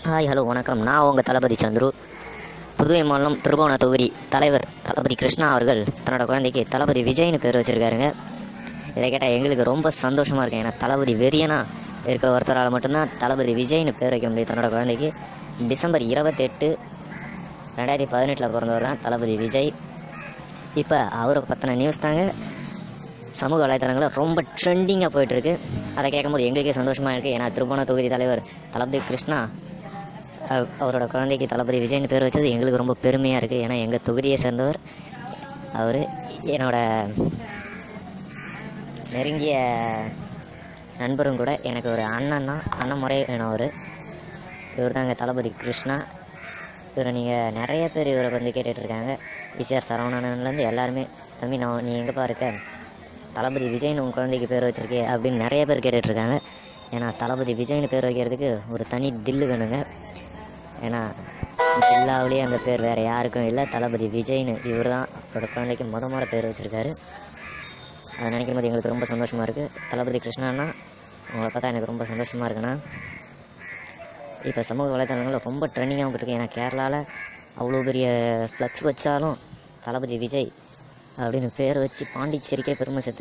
Hi hello வணக்கம். நான் உங்கள் தளபதி சந்துரு. புதுவை மாநிலம் திருபுவன தொகுதி தலைவர் தளபதி கிருஷ்ணா அவர்கள் தன்னோட குழந்தைக்கு தளபதி விஜய்னு பேர் வச்சுருக்காருங்க. இதை கேட்டால் எங்களுக்கு ரொம்ப சந்தோஷமாக இருக்குது. ஏன்னா தளபதி வெறியனா இருக்க ஒருத்தரால் மட்டும்தான் தளபதி விஜய்னு பேர் வைக்க முடியும். தன்னோட குழந்தைக்கு டிசம்பர் 28, 2018 பிறந்தவர் தான் தளபதி விஜய். இப்போ அவரை பற்றின நியூஸ் தாங்க சமூக வலைத்தளங்களில் ரொம்ப ட்ரெண்டிங்காக போயிட்டுருக்கு. அதை கேட்கும்போது எங்களுக்கே சந்தோஷமாக இருக்குது. ஏன்னா திருபுவன தொகுதி தலைவர் தளபதி கிருஷ்ணா அவரோட குழந்தைக்கு தளபதி விஜய்னு பேர் வச்சது எங்களுக்கு ரொம்ப பெருமையாக இருக்குது. ஏன்னா எங்கள் தொகுதியை சேர்ந்தவர் அவர். என்னோட நெருங்கிய நண்பரும் கூட. எனக்கு ஒரு அண்ணன் முறை வேணும் அவர். இவர் தாங்க தளபதி கிருஷ்ணா. இவரை நீங்கள் நிறைய பேர் இவரை வந்து கேட்டுட்ருக்காங்க. விசிஆர் சரவணன்லேருந்து எல்லாருமே, தம்பி நீ எங்கேப்பா இருக்க, தளபதி விஜய்னு உங்கள் குழந்தைக்கு பேர் வச்சுருக்கே அப்படின்னு நிறைய பேர் கேட்டுட்ருக்காங்க. ஏன்னா தளபதி விஜய்னு பேர் வைக்கிறதுக்கு ஒரு தனி தில்லு வேணுங்க. ஏன்னா ஜில்லாவிலேயே அந்த பேர் வேறு யாருக்கும் இல்லை. தளபதி விஜய்னு இவர் தான் அவரோட குழந்தைக்கு முறை பேர் வச்சுருக்காரு. அதை நினைக்கும் போது எங்களுக்கு ரொம்ப சந்தோஷமாக இருக்குது. தளபதி கிருஷ்ணான்னா உங்களை பார்த்தா எனக்கு ரொம்ப சந்தோஷமாக இருக்குண்ணா. இப்போ சமூக வலைத்தளங்களில் ரொம்ப ட்ரெண்டிங்காக இருக்குது. ஏன்னா கேரளாவில் அவ்வளோ பெரிய ஃப்ளக்ஸ் வச்சாலும் தளபதி விஜய் அப்படின்னு பேர் வச்சு பாண்டிச்சேரிக்கே பெருமை சேர்த்து